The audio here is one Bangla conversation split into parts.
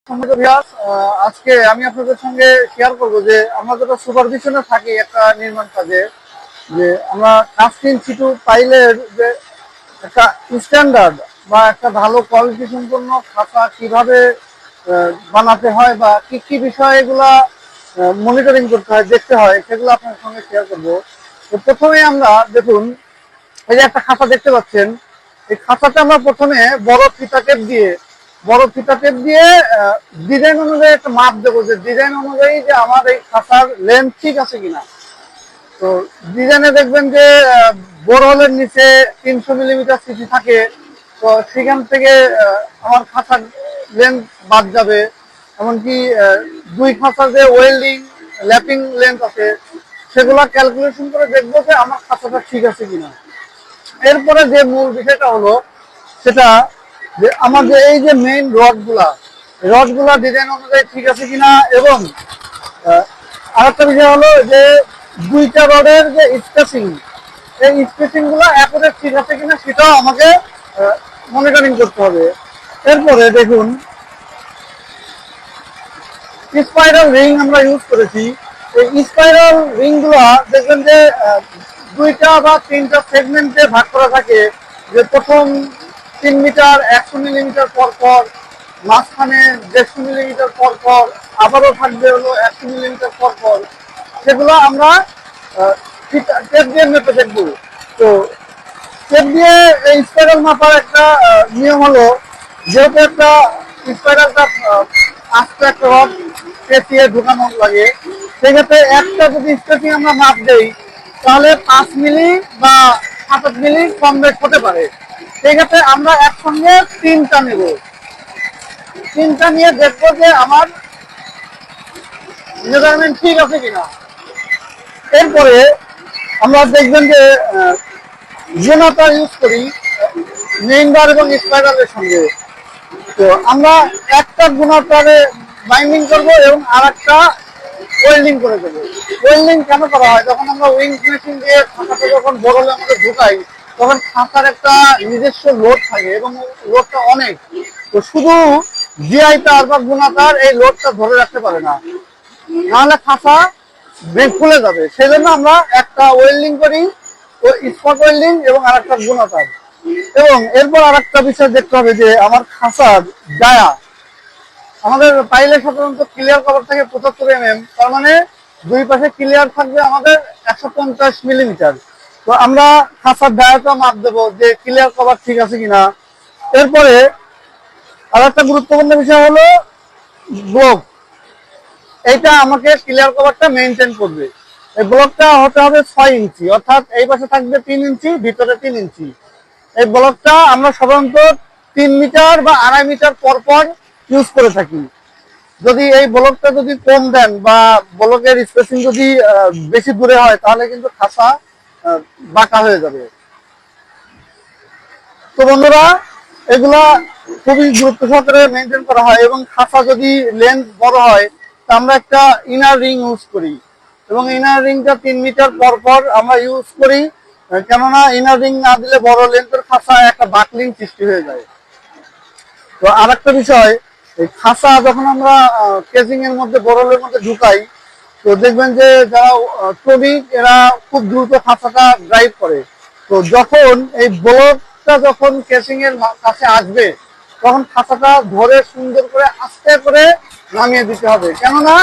আজকে আমি আপনাদের সঙ্গে শেয়ার করবো যে আমরা যেটা সুপারভিশনে থাকি একটা নির্মাণ কাজে, যে আমরা কাস্টিং সিটু পাইলের যে একটা স্ট্যান্ডার্ড বা একটা ভালো কোয়ালিটি সম্পন্ন খাতা কিভাবে বানাতে হয় বা কি কি বিষয় এগুলা মনিটরিং করতে হয়, দেখতে হয়, সেগুলো আপনার সঙ্গে শেয়ার করবো। তো প্রথমে আমরা দেখুন, এই যে একটা খাতা দেখতে পাচ্ছেন, এই খাতাটা আমরা প্রথমে বড় ফিতা টেপ দিয়ে ডিজাইন অনুযায়ী একটা মাপ দেবো, যে ডিজাইন অনুযায়ী যে আমার এই খাতার লেন্থ ঠিক আছে কিনা। তো ডিজাইনে দেখবেন যে বড় হলের নিচে 300 মিলিমিটার সিসি থাকে, তো সেখান থেকে আমার খাতার লেন্থ বাদ যাবে। এমনকি দুই খাতার যে ওয়েল্ডিং ল্যাপিং লেন্থ আছে সেগুলা ক্যালকুলেশন করে দেখবো যে আমার খাতাটা ঠিক আছে কিনা। এরপরে যে মূল বিষয়টা হলো সেটা যে আমাদের এই যে মেইন রডগুলা ডিজাইন অনুযায়ী ঠিক আছে কিনা, এবং আরেকটা বিষয় হলো যে দুইটা রডের যে স্পেসিং, এই স্পেসিং গুলো একরে ঠিক আছে কিনা সেটাও আমাকে মনিটরিং করতে হবে। এরপরে দেখুন, স্পাইরাল রিং আমরা ইউজ করেছি। এই স্পাইরাল রিং গুলা দেখবেন যে দুইটা বা তিনটা সেগমেন্টে ভাগ করা থাকে, যে প্রথম 3 মিটার 100 মিলিমিটার পর পর, মাঝখানে 150 মিলিমিটার পর পর, আবারও থাকবে হলো 100 মিলিমিটার পর পর। সেগুলো আমরা টেপ দিয়ে মেপে দেখবো। তো টেপ দিয়ে এই স্পাইরাল মাপার একটা নিয়ম হলো, যেহেতু একটা স্পাইরালটা আস্তে একটা রড পেঁচিয়ে ঢুকানো লাগে, সেক্ষেত্রে একটা যদি স্পেসিং আমরা মাপ দেই তাহলে 5 মিলি বা 7 মিলি কম বেশ হতে পারে। সেক্ষেত্রে আমরা একসঙ্গে 3টা নেব, 3টা নিয়ে দেখবো যে আমার মেজারমেন্ট ঠিক আছে কিনা। এরপরে আমরা দেখবেন যে জোনাতার ইউজ করি মেইন বার এবং স্পাইরালের সঙ্গে। তো আমরা একটা গুণাতারে বাইন্ডিং করবো এবং আর একটা ওয়েল্ডিং করে দেবো। ওয়েল্ডিং কেন করা হয়, যখন আমরা উইং ফিনিশিং দিয়ে খাতাটা যখন বড় হলে আমাদের ঢুকাই, তখন খাতার একটা নিজস্ব লোড থাকে এবং লোডটা অনেক। তো শুধু জিআই তার বা গুণাতার এই লোডটা ধরে রাখতে পারে না, নাহলে খাতা খুলে যাবে। সেই জন্য আমরা একটা ওয়েল্ডিং করি, স্পট ওয়েল্ডিং, এবং আর একটা গুণাতার। এবং এরপর আর একটা বিষয় দেখতে হবে যে আমার খাঁচার ডায়া, আমাদের পাইলে সাধারণত ক্লিয়ার কভার থাকে 75 mm, তার মানে দুই পাশে ক্লিয়ার থাকবে আমাদের 150 মিলিমিটার। তো আমরা খাঁচার ডায়াটা মাপ দেবো যে ক্লিয়ার কভার ঠিক আছে কিনা। এরপরে আর একটা গুরুত্বপূর্ণ বিষয় হলো ব্লক, এইটা আমাকে ক্লিয়ার কভারটা মেনটেন করবে। এই ব্লকটা হতে হবে 6 ইঞ্চি, অর্থাৎ এই পাশে থাকবে 3 ইঞ্চি, ভিতরে 3 ইঞ্চি। এই ব্লকটা আমরা সাধারণত 3 মিটার বা 2.5 মিটার পর পর ইউজ করে থাকি। যদি এই ব্লকটা যদি কম দেন বা ব্লকের স্পেসিং যদি বেশি দূরে হয়, তাহলে কিন্তু খাঁচা বাঁকা হয়ে যাবে। তো বন্ধুরা, এগুলা খুবই গুরুত্ব সহকারে মেনটেন করা হয়। এবং খাঁচা যদি লেন্থ বড় হয়, তা আমরা একটা ইনার রিং ইউজ করি, এবং ইনার রিংটা 3 মিটার পর পর আমরা ইউজ করি। কেননা ইনার রিং না দিলে বড় লেন্থের খাঁচা একটা বাকলিং সৃষ্টি হয়ে যায়। তো আর একটা বিষয়, এই খাঁচা যখন আমরা কেজিং এর মধ্যে বরলের মধ্যে ঢুকাই, তো দেখবেন যে যারা শ্রমিক এরা খুব দ্রুত খাঁচাটা ড্রাইভ করে। তো যখন এই ব্লকটা যখন কেসিং এর কাছে আসবে, তখন খাঁচাটা ধরে সুন্দর করে আস্তে করে নামিয়ে দিতে হবে। কেননা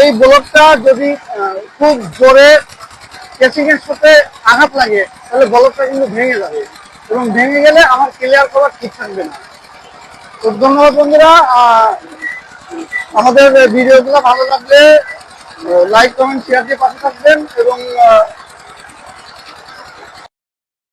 এই ব্লকটা যদি খুব জোরে কেসিং এর সাথে আঘাত লাগে, তাহলে ব্লকটা কিন্তু ভেঙে যাবে, এবং ভেঙে গেলে আমার ক্লিয়ার করা ঠিক থাকবে না। তো ধন্যবাদ বন্ধুরা, আমাদের ভিডিওগুলো ভালো লাগলে লাইক কমেন্ট শেয়ার দিয়ে পাশে থাকবেন, এবং